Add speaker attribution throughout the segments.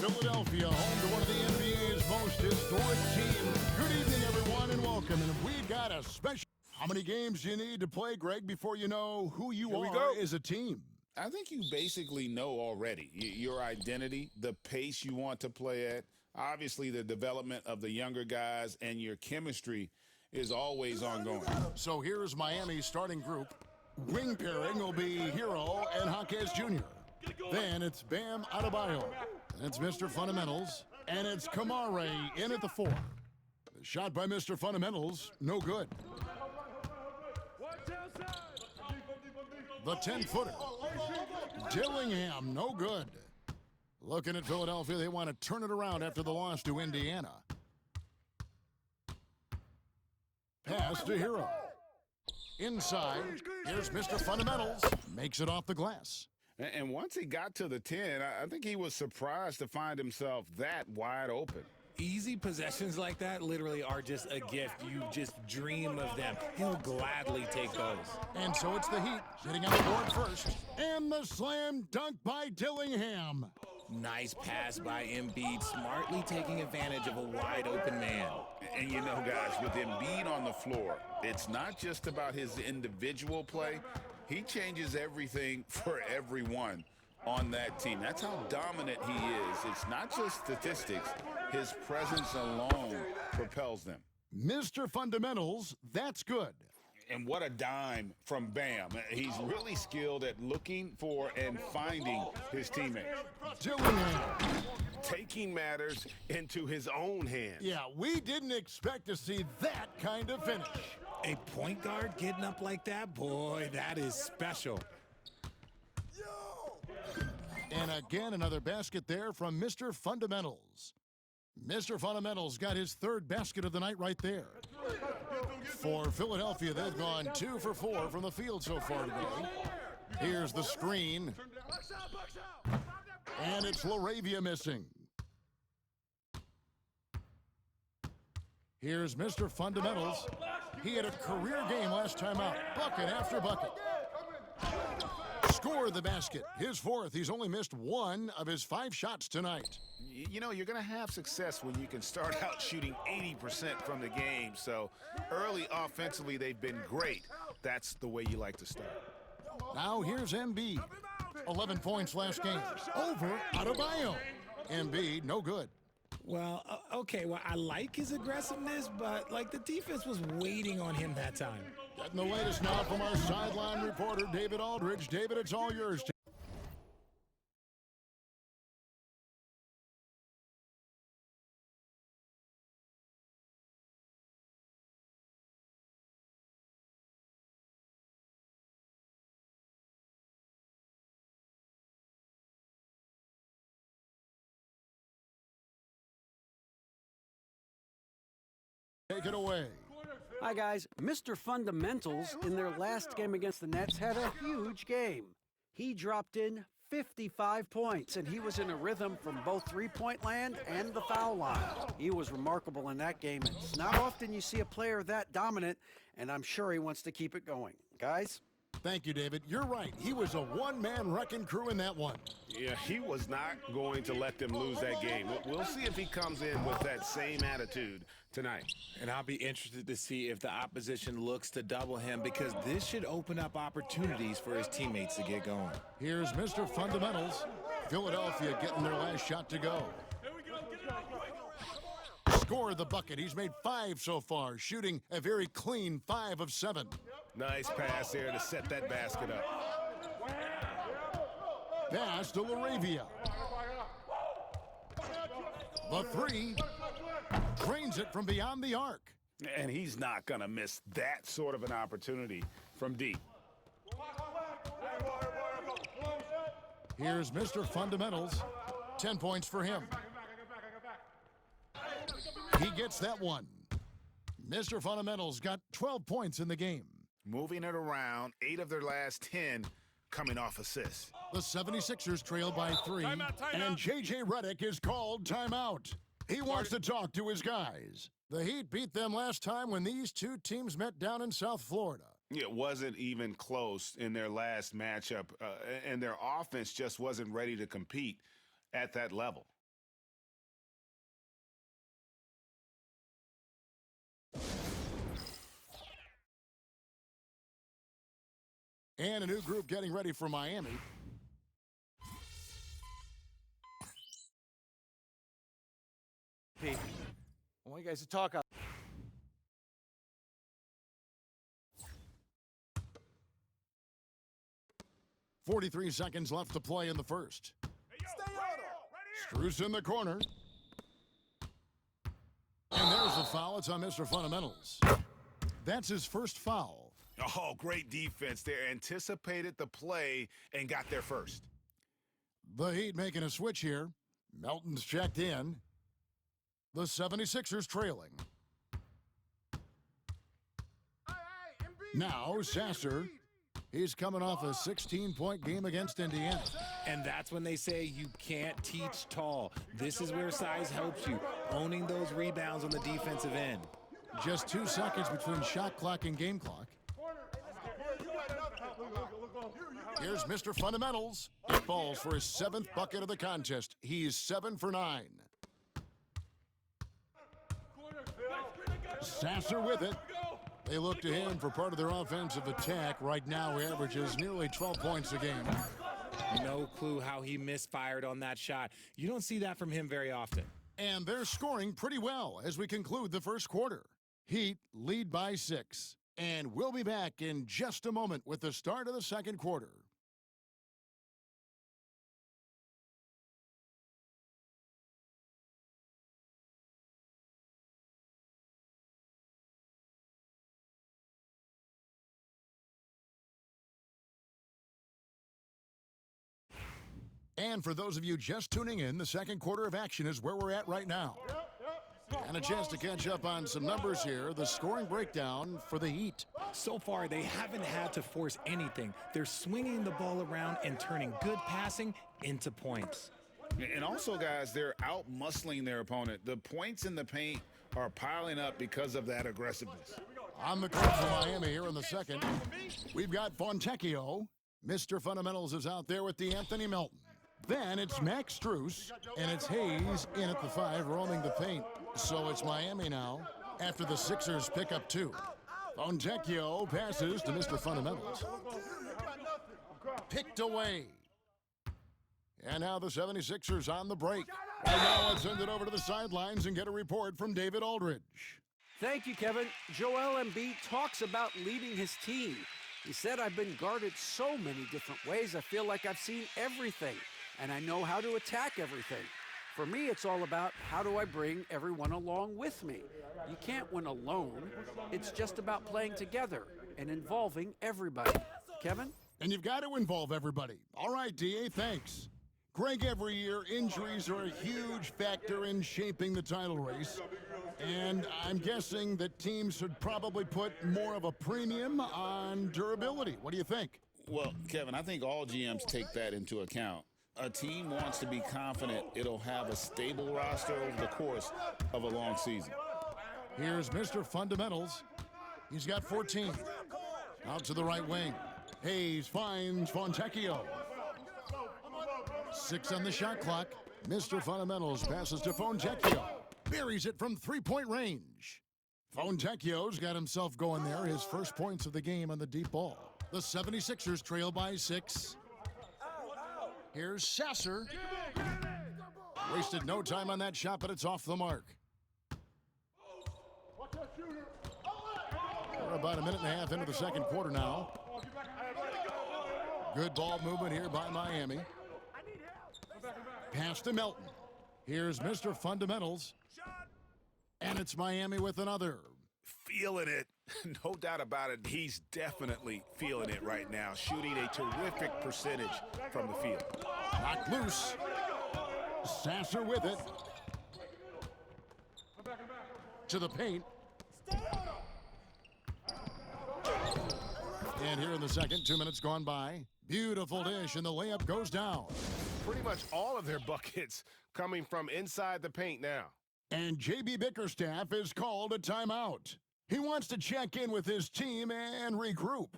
Speaker 1: Philadelphia, home to one of the NBA's most historic teams. Good evening, everyone, and welcome. And we got a special... How many games do you need to play, Greg, before you know who you are as a team?
Speaker 2: I think you basically know already your identity, the pace you want to play at, obviously the development of the younger guys, and your chemistry is always ongoing.
Speaker 1: So here's Miami's starting group. Wing pairing will be Hero and Jaquez Jr. Then it's Bam Adebayo. It's Mr. Fundamentals. And it's Kamare in at the 4. The shot by Mr. Fundamentals, no good. The 10-footer. Dillingham, no good. Looking at Philadelphia, they want to turn it around after the loss to Indiana. Pass to Hero. Inside, here's Mr. Fundamentals. Makes it off the glass.
Speaker 2: And once he got to the 10, I think he was surprised to find himself that wide open.
Speaker 3: Easy possessions like that literally are just a gift. You just dream of them. He'll gladly take those.
Speaker 1: And so it's the Heat getting on the board first. And the slam dunk by Dillingham.
Speaker 3: Nice pass by Embiid, smartly taking advantage of a wide open man.
Speaker 2: And you know, guys, with Embiid on the floor, it's not just about his individual play. He changes everything for everyone on that team. That's how dominant he is. It's not just statistics. His presence alone propels them.
Speaker 1: Mr. Fundamentals, that's good.
Speaker 2: And what a dime from Bam. He's really skilled at looking for and finding his teammates.
Speaker 1: Dillingham.
Speaker 4: Taking matters into his own hands.
Speaker 1: Yeah, we didn't expect to see that kind of finish.
Speaker 3: A point guard getting up like that, boy, that is special.
Speaker 1: And again, another basket there from Mr. Fundamentals. Mr. Fundamentals got his 3rd basket of the night right there. For Philadelphia, they've gone 2 for 4 from the field so far today. Here's the screen. And it's LaRavia missing. Here's Mr. Fundamentals. He had a career game last time out. Bucket after bucket. Scored the basket. His 4th. He's only missed 1 of his 5 shots tonight.
Speaker 4: You know, you're going to have success when you can start out shooting 80% from the game. So early offensively, they've been great. That's the way you like to start.
Speaker 1: Now here's Embiid. 11 points last game. Over Adebayo. Embiid, no good.
Speaker 3: Well, okay, well, I like his aggressiveness, but, like, the defense was waiting on him that time.
Speaker 1: Getting the latest now from our sideline reporter, David Aldridge. David, it's all yours. Take it away.
Speaker 5: Hi, guys. Mr. Fundamentals, in their last game against the Nets, had a huge game. He dropped in 55 points, and he was in a rhythm from both three-point land and the foul line. He was remarkable in that game. It's not often you see a player that dominant, and I'm sure he wants to keep it going. Guys?
Speaker 1: Thank you, David. You're right. He was a one-man wrecking crew in that one.
Speaker 4: Yeah, he was not going to let them lose that game. We'll see if he comes in with that same attitude tonight.
Speaker 3: And I'll be interested to see if the opposition looks to double him, because this should open up opportunities for his teammates to get going.
Speaker 1: Here's Mr. Fundamentals. Philadelphia getting their last shot to go. Score the bucket. He's made 5 so far, shooting a very clean 5 of 7.
Speaker 4: Nice pass there to set that basket up.
Speaker 1: Pass to LaRavia. The 3 drains it from beyond the arc.
Speaker 4: And he's not going to miss that sort of an opportunity from deep.
Speaker 1: Here's Mr. Fundamentals. 10 points for him. He gets that one. Mr. Fundamentals got 12 points in the game.
Speaker 4: Moving it around, 8 of their last 10 coming off assists.
Speaker 1: The 76ers trail by 3, and J.J. Redick is called timeout. He wants to talk to his guys. The Heat beat them last time when these two teams met down in South Florida.
Speaker 4: It wasn't even close in their last matchup, and their offense just wasn't ready to compete at that level.
Speaker 1: And a new group getting ready for Miami.
Speaker 6: Pete, I want you guys to talk out.
Speaker 1: 43 seconds left to play in the first. Strus in the corner. And there's the foul. It's on Mr. Fundamentals. That's his first foul.
Speaker 4: Oh, great defense there. Anticipated the play and got there first.
Speaker 1: The Heat making a switch here. Melton's checked in. The 76ers trailing. Now, Sasser. He's coming off a 16-point game against Indiana.
Speaker 3: And that's when they say you can't teach tall. This is where size helps you, owning those rebounds on the defensive end.
Speaker 1: Just 2 seconds between shot clock and game clock. Here's Mr. Fundamentals. He falls for his 7th bucket of the contest. He's 7 for 9. Sasser with it. They look to him for part of their offensive attack. Right now, he averages nearly 12 points a game.
Speaker 3: No clue how he misfired on that shot. You don't see that from him very often.
Speaker 1: And they're scoring pretty well as we conclude the first quarter. Heat lead by 6. And we'll be back in just a moment with the start of the second quarter. And for those of you just tuning in, the second quarter of action is where we're at right now. And a chance to catch up on some numbers here. The scoring breakdown for the Heat.
Speaker 3: So far, they haven't had to force anything. They're swinging the ball around and turning good passing into points.
Speaker 2: And also, guys, they're out-muscling their opponent. The points in the paint are piling up because of that aggressiveness.
Speaker 1: On the court for Miami here in the second, we've got Fontecchio. Mr. Fundamentals is out there with DeAnthony Melton. Then it's Max Strus, and it's Hayes in at the 5, roaming the paint. So it's Miami now, after the Sixers pick up 2. Fontecchio passes to Mr. Fundamentals. Picked away. And now the 76ers on the break. Right now, let's send it over to the sidelines and get a report from David Aldridge.
Speaker 5: Thank you, Kevin. Joel Embiid talks about leading his team. He said, "I've been guarded so many different ways. I feel like I've seen everything, and I know how to attack everything. For me, it's all about how do I bring everyone along with me. You can't win alone. It's just about playing together and involving everybody." Kevin?
Speaker 1: And you've got to involve everybody. All right, DA, thanks. Greg, every year, injuries are a huge factor in shaping the title race. And I'm guessing that teams should probably put more of a premium on durability. What do you think?
Speaker 2: Well, Kevin, I think all GMs take that into account. A team wants to be confident it'll have a stable roster over the course of a long season.
Speaker 1: Here's Mr. Fundamentals. He's got 14. Out to the right wing. Hayes finds Fontecchio. 6 on the shot clock. Mr. Fundamentals passes to Fontecchio. Buries it from 3-point range. Fontecchio's got himself going there. His first points of the game on the deep ball. The 76ers trail by 6. Here's Sasser. Wasted no time on that shot, but it's off the mark. We're about a minute and a half into the second quarter now. Good ball movement here by Miami. Pass to Melton. Here's Mr. Fundamentals. And it's Miami with another.
Speaker 4: Feeling it. No doubt about it. He's definitely feeling it right now. Shooting a terrific percentage from the field.
Speaker 1: Knocked loose. Sasser with it. To the paint. And here in the second, 2 minutes gone by. Beautiful dish, and the layup goes down.
Speaker 7: Pretty much all of their buckets coming from inside the paint now.
Speaker 1: And J.B. Bickerstaff is called a timeout. He wants to check in with his team and regroup.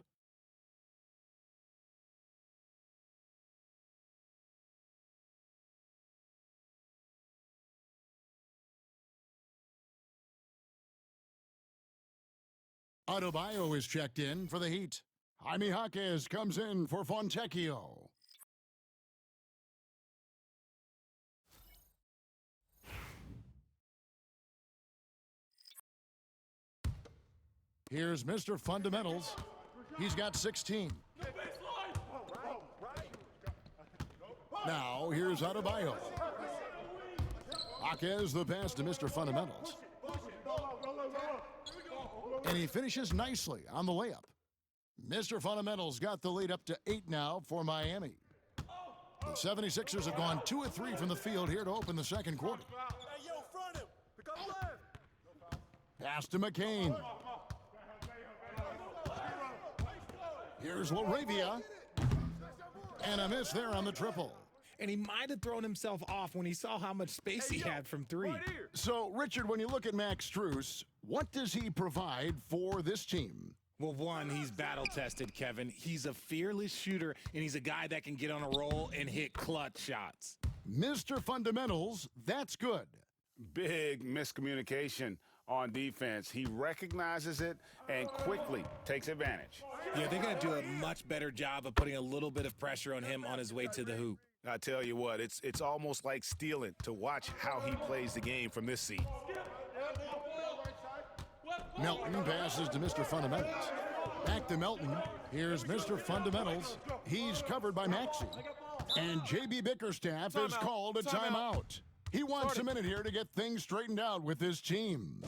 Speaker 1: Adebayo is checked in for the Heat. Jaime Jaquez comes in for Fontecchio. Here's Mr. Fundamentals. He's got 16. Now, here's Adebayo. Jaquez the pass to Mr. Fundamentals. And he finishes nicely on the layup. Mr. Fundamentals got the lead up to 8 now for Miami. The 76ers have gone 2 of 3 from the field here to open the second quarter. Pass to McCain. Here's Laravia. And a miss there on the triple.
Speaker 3: And he might have thrown himself off when he saw how much space he had from three.
Speaker 1: So, Richard, when you look at Max Strus, what does he provide for this team?
Speaker 3: Well, one, he's battle-tested, Kevin. He's a fearless shooter, and he's a guy that can get on a roll and hit clutch shots.
Speaker 1: Mr. Fundamentals, that's good.
Speaker 4: Big miscommunication on defense. He recognizes it and quickly takes advantage.
Speaker 3: Yeah, they're going to do a much better job of putting a little bit of pressure on him on his way to the hoop.
Speaker 4: I tell you what, it's almost like stealing to watch how he plays the game from this seat.
Speaker 1: Melton passes to Mr. Fundamentals. Back to Melton. Here's Mr. Fundamentals. He's covered by Maxey. And J.B. Bickerstaff has called a timeout. He wants a minute here to get things straightened out with his team.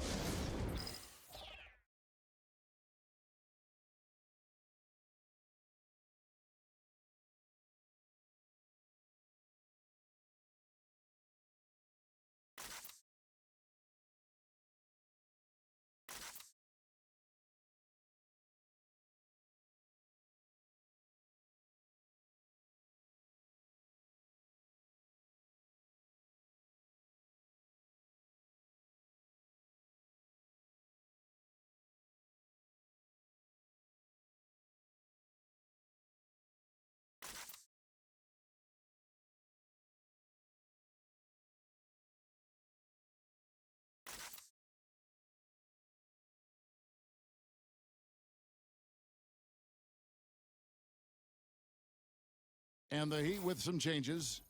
Speaker 1: And the Heat with some changes.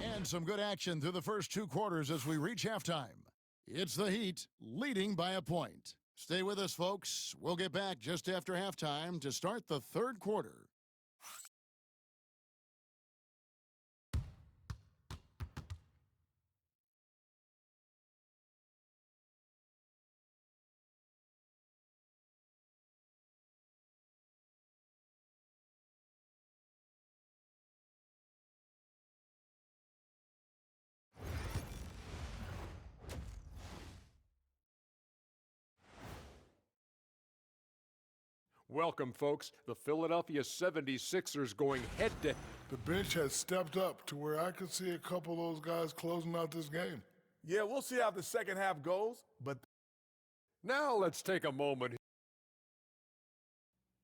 Speaker 1: And some good action through the first 2 quarters as we reach halftime. It's the Heat leading by a point. Stay with us, folks. We'll get back just after halftime to start the third quarter.
Speaker 8: Welcome, folks. The Philadelphia 76ers going head-to-head.
Speaker 9: The bench has stepped up to where I could see a couple of those guys closing out this game.
Speaker 10: Yeah, we'll see how the second half goes, but
Speaker 8: Now let's take a moment.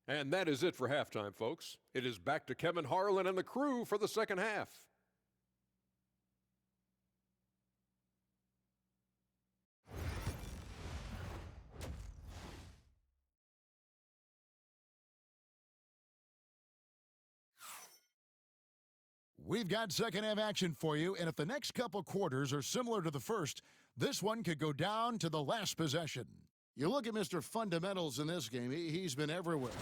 Speaker 8: And that is it for halftime, folks. It is back to Kevin Harlan and the crew for the second half.
Speaker 1: We've got second half action for you, and if the next couple quarters are similar to the first, this one could go down to the last possession. You look at Mr. Fundamentals in this game, he's been everywhere.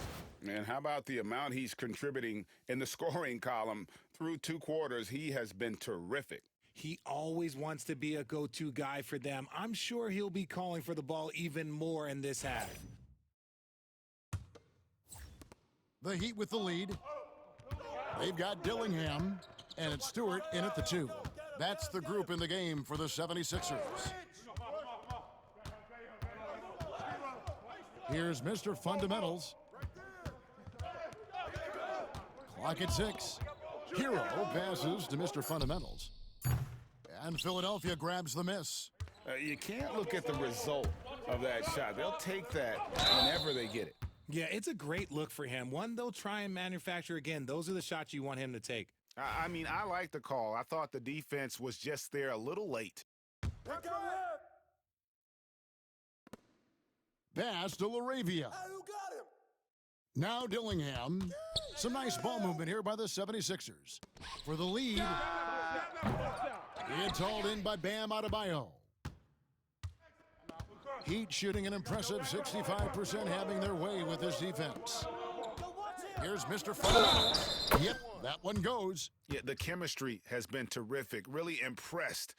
Speaker 2: And how about the amount he's contributing in the scoring column? Through 2 quarters, he has been terrific.
Speaker 3: He always wants to be a go-to guy for them. I'm sure he'll be calling for the ball even more in this half.
Speaker 1: The Heat with the lead. They've got Dillingham, and it's Stewart in at the 2. That's the group in the game for the 76ers. Here's Mr. Fundamentals. Clock at 6. Hero passes to Mr. Fundamentals. And Philadelphia grabs the miss.
Speaker 2: You can't look at the result of that shot. They'll take that whenever they get it.
Speaker 3: Yeah, it's a great look for him. One they'll try and manufacture again. Those are the shots you want him to take.
Speaker 4: I mean, I like the call. I thought the defense was just there a little late.
Speaker 1: Pass to LaRavia. Now Dillingham. Some nice ball movement here by the 76ers. For the lead, it's hauled in by Bam Adebayo. Heat shooting an impressive 65%, having their way with this defense. Here's Mr. Fundamentals. Yep, that one goes.
Speaker 4: Yeah, the chemistry has been terrific. Really impressed.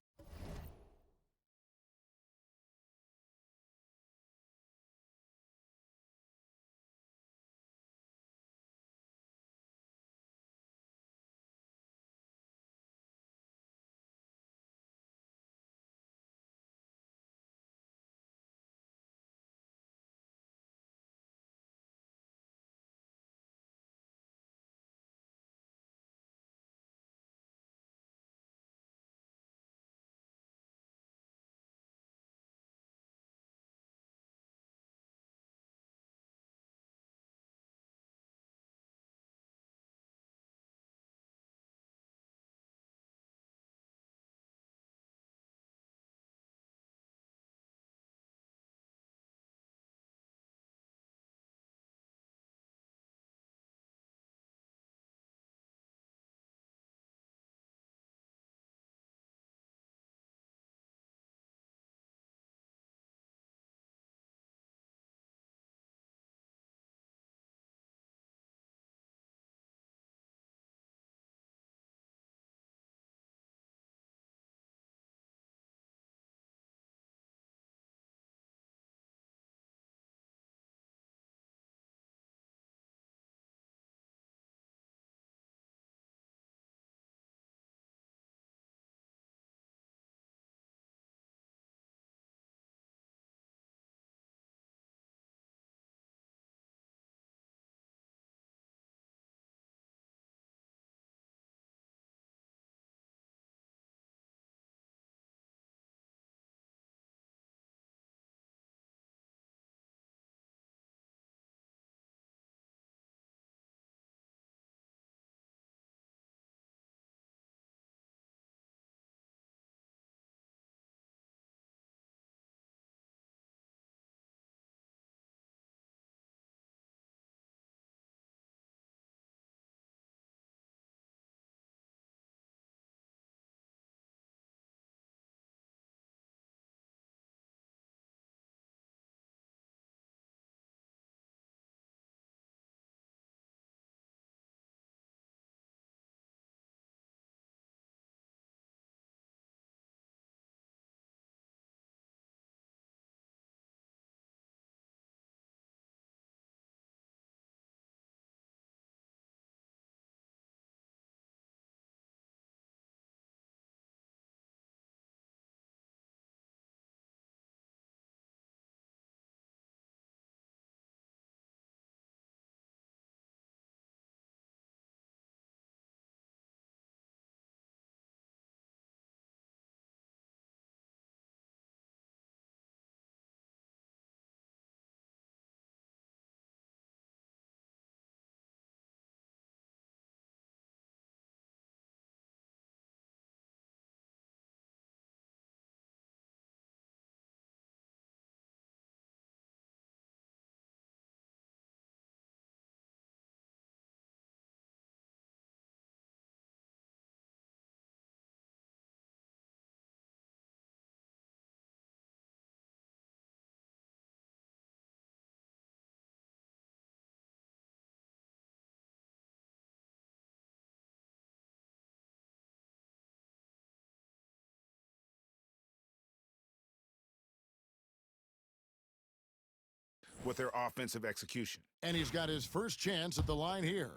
Speaker 4: With their offensive execution.
Speaker 1: And he's got his first chance at the line here.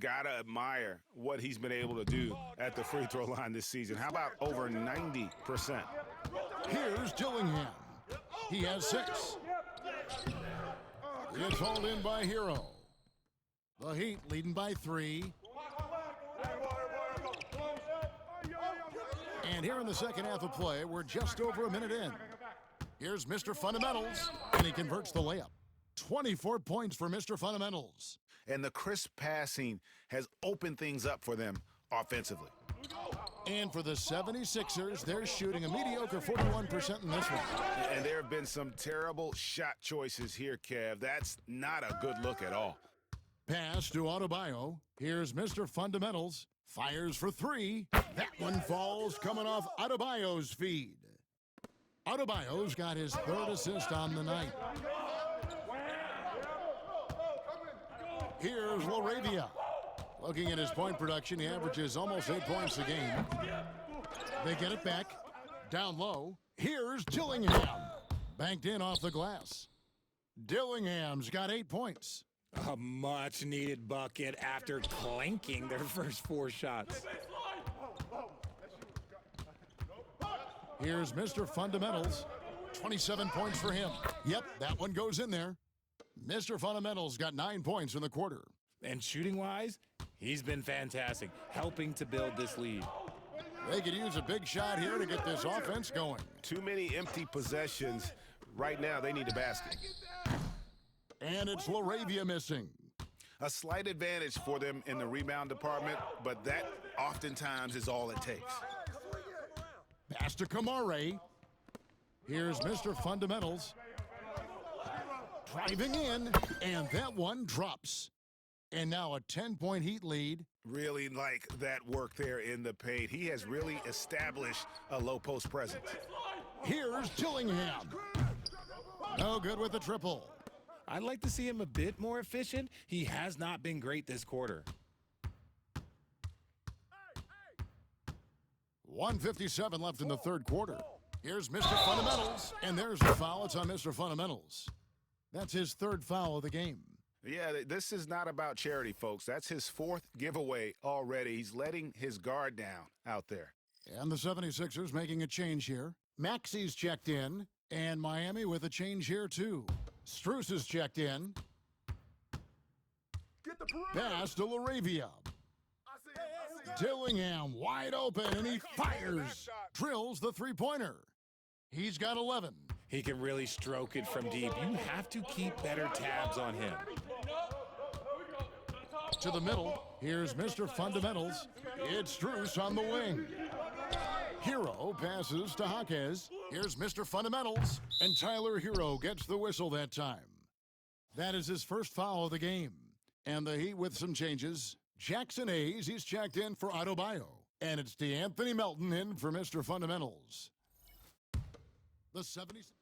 Speaker 4: Gotta admire what he's been able to do at the free throw line this season. How about over 90%?
Speaker 1: Here's Dillingham. He has 6. It's hauled in by Hero. The Heat leading by 3. And here in the second half of play, we're just over a minute in. Here's Mr. Fundamentals, and he converts the layup. 24 points for Mr. Fundamentals.
Speaker 4: And the crisp passing has opened things up for them offensively.
Speaker 1: And for the 76ers, they're shooting a mediocre 41% in this one.
Speaker 4: And there have been some terrible shot choices here, Kev. That's not a good look at all.
Speaker 1: Pass to Adebayo. Here's Mr. Fundamentals. Fires for three. That one falls coming off Adebayo's feed. Adebayo's got his third assist on the night. Here's LaRavia. Looking at his point production, he averages almost 8 points a game. They get it back. Down low. Here's Dillingham. Banked in off the glass. Dillingham's got 8 points.
Speaker 3: A much-needed bucket after clanking their first 4 shots.
Speaker 1: Here's Mr. Fundamentals. 27 points for him. Yep, that one goes in there. Mr. Fundamentals got 9 points in the quarter.
Speaker 3: And shooting-wise, he's been fantastic, helping to build this lead.
Speaker 1: They could use a big shot here to get this offense going.
Speaker 4: Too many empty possessions. Right now, they need a basket.
Speaker 1: And it's LaRavia missing.
Speaker 4: A slight advantage for them in the rebound department, but that oftentimes is all it takes.
Speaker 1: Pass to Kamare. Here's Mr. Fundamentals. Driving in, and that one drops. And now a 10-point Heat lead.
Speaker 4: Really like that work there in the paint. He has really established a low post presence.
Speaker 1: Here's Dillingham. No good with the triple.
Speaker 3: I'd like to see him a bit more efficient. He has not been great this quarter.
Speaker 1: 1:57 left in the third quarter. Here's Mr. Fundamentals, and there's the foul. It's on Mr. Fundamentals. That's his third foul of the game.
Speaker 4: Yeah, this is not about charity, folks. That's his 4th giveaway already. He's letting his guard down out there.
Speaker 1: And the 76ers making a change here. Maxi's checked in, and Miami with a change here too. Strus is checked in. Pass to LaRavia. Dillingham wide open, and he fires. Drills the three-pointer. He's got 11.
Speaker 3: He can really stroke it from deep. You have to keep better tabs on him.
Speaker 1: To the middle, here's Mr. Fundamentals. It's Strus on the wing. Hero passes to Jaquez. Here's Mr. Fundamentals, and Tyler Hero gets the whistle that time. That is his first foul of the game. And the Heat with some changes. Jackson Hayes, he's checked in for Adebayo. And it's DeAnthony Melton in for Mr. Fundamentals. The 70s.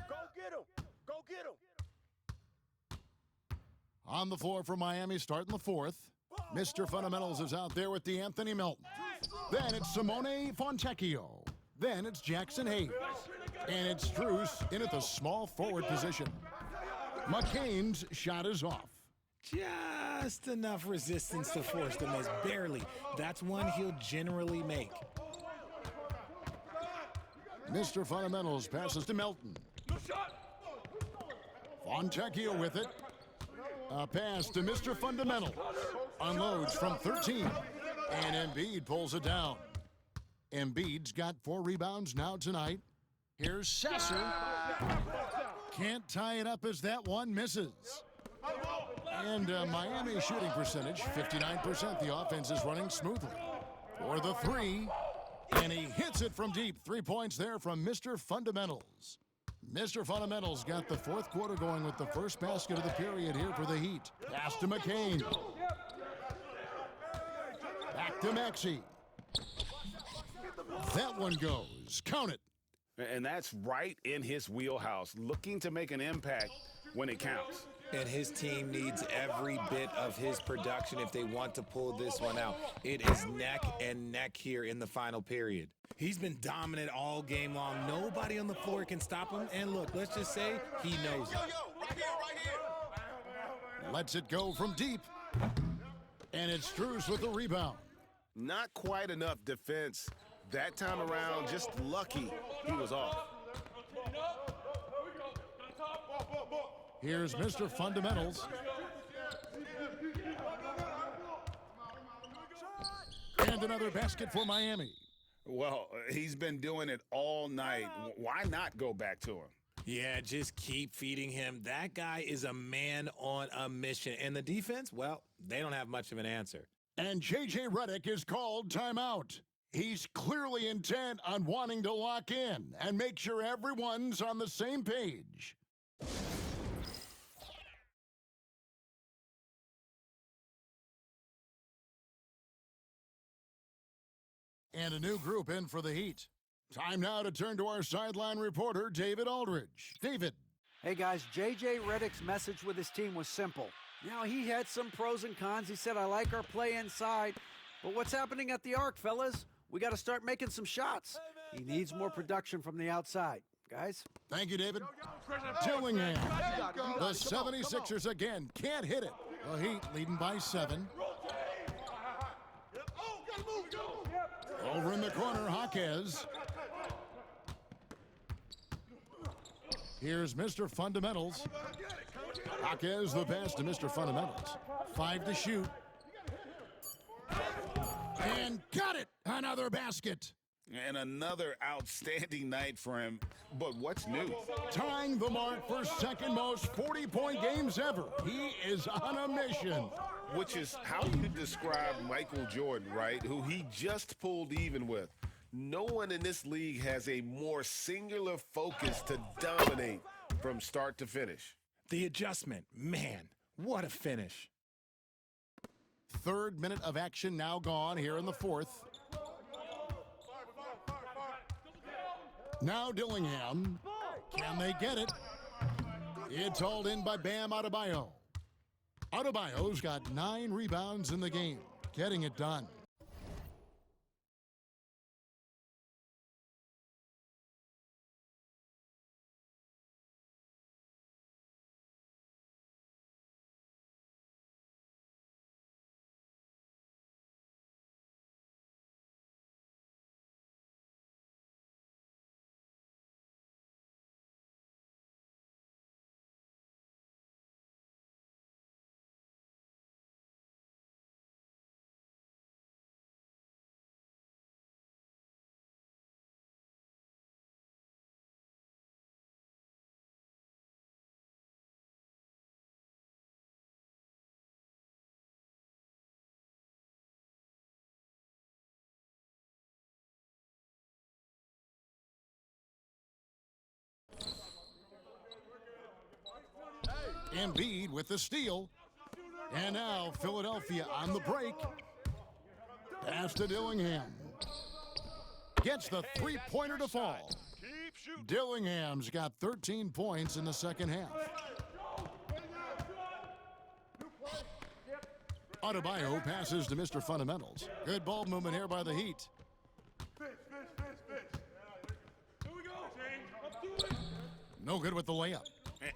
Speaker 7: Go get him! Go get him!
Speaker 1: On the floor for Miami, starting the fourth. Mr. Fundamentals is out there with DeAnthony Melton. Then it's Simone Fontecchio. Then it's Jackson Hayes. And it's Strus in at the small forward position. McCain's shot is off.
Speaker 3: Just enough resistance to force the miss, barely. That's one he'll generally make.
Speaker 1: Mr. Fundamentals passes to Melton. Fontecchio with it. A pass to Mr. Fundamental. Unloads from 13. And Embiid pulls it down. Embiid's got 4 rebounds now tonight. Here's Sasser. Can't tie it up as that one misses. And Miami shooting percentage, 59%. The offense is running smoothly. For the 3. And he hits it from deep. 3 points there from Mr. Fundamentals. Mr. Fundamentals got the fourth quarter going with the first basket of the period here for the Heat. Pass to McCain. Back to Maxey. That one goes. Count it.
Speaker 4: And that's right in his wheelhouse, looking to make an impact when it counts.
Speaker 3: And his team needs every bit of his production if they want to pull this one out. It is neck and neck here in the final period. He's been dominant all game long. Nobody on the floor can stop him. And look, let's just say he knows it.
Speaker 1: Lets it go from deep. And it's Strus with the rebound.
Speaker 4: Not quite enough defense. That time around, just lucky he was off.
Speaker 1: Here's Mr. Fundamentals. And another basket for Miami.
Speaker 2: Well, he's been doing it all night. Why not go back to him?
Speaker 3: Yeah, just keep feeding him. That guy is a man on a mission. And the defense, well, they don't have much of an answer.
Speaker 1: And J.J. Redick is called timeout. He's clearly intent on wanting to lock in and make sure everyone's on the same page. And a new group in for the Heat. Time now to turn to our sideline reporter, David Aldridge. David.
Speaker 5: Hey guys, J.J. Redick's message with his team was simple. Now, he had some pros and cons. He said, I like our play inside. But what's happening at the arc, fellas? We got to start making some shots. He needs more production from the outside. Guys?
Speaker 1: Thank you, David. Dillingham. The 76ers again can't hit it. The Heat leading by 7. Over in the corner, Jaquez. Here's Mr. Fundamentals. Jaquez the pass to Mr. Fundamentals. 5 to shoot. And got it! Another basket.
Speaker 2: And another outstanding night for him. But what's new?
Speaker 1: Tying the mark for second most 40-point games ever. He is on a mission.
Speaker 2: Which is how you describe Michael Jordan, right? Who he just pulled even with. No one in this league has a more singular focus to dominate from start to finish.
Speaker 3: The adjustment, man, what a finish.
Speaker 1: Third minute of action now gone here in the fourth. Now Dillingham. Can they get it? It's hauled in by Bam Adebayo. Adebayo's got 9 rebounds in the game, getting it done. Embiid with the steal. And now Philadelphia on the break. Pass to Dillingham. Gets the three-pointer to fall. Dillingham's got 13 points in the second half. Adebayo passes to Mr. Fundamentals. Good ball movement here by the Heat. No good with the layup.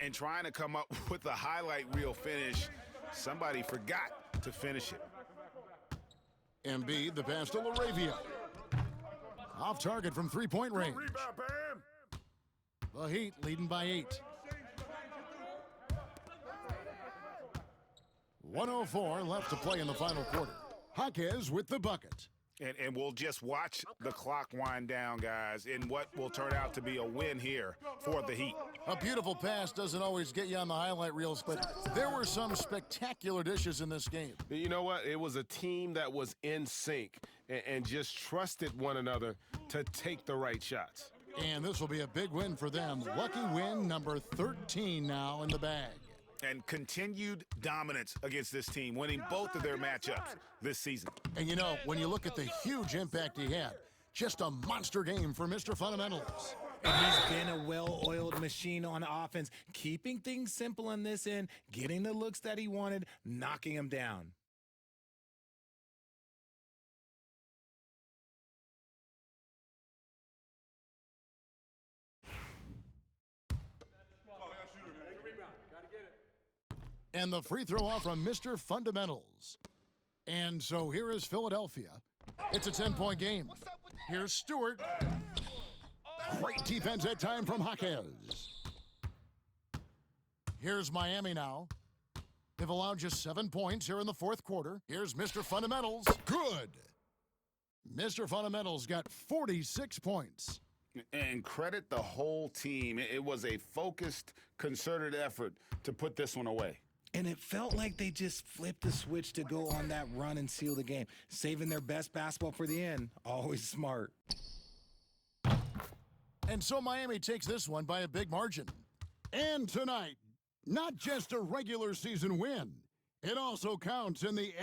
Speaker 4: And trying to come up with a highlight reel finish, somebody forgot to finish it.
Speaker 1: Embiid, the pass to LaRavia. Off target from three-point range. The Heat leading by 8. 1:04 left to play in the final quarter. Jaquez with the bucket.
Speaker 4: And we'll just watch the clock wind down, guys, in what will turn out to be a win here for the Heat.
Speaker 1: A beautiful pass doesn't always get you on the highlight reels, but there were some spectacular dishes in this game.
Speaker 7: You know what? It was a team that was in sync and just trusted one another to take the right shots.
Speaker 1: And this will be a big win for them. Lucky win number 13 now in the bag.
Speaker 4: And continued dominance against this team, winning both of their matchups this season.
Speaker 1: And you know, when you look at the huge impact he had, just a monster game for Mr. Fundamentals.
Speaker 3: And he's been a well-oiled machine on offense, keeping things simple on this end, getting the looks that he wanted, knocking him down.
Speaker 1: And the free throw off from Mr. Fundamentals. And so here is Philadelphia. It's a 10-point game. Here's Stewart. Great defense that time from Jaquez. Here's Miami now. They've allowed just 7 points here in the fourth quarter. Here's Mr. Fundamentals. Good. Mr. Fundamentals got 46 points.
Speaker 2: And credit the whole team. It was a focused, concerted effort to put this one away.
Speaker 3: And it felt like they just flipped the switch to go on that run and seal the game, saving their best basketball for the end. Always smart.
Speaker 1: And so Miami takes this one by a big margin. And tonight, not just a regular season win, it also counts in the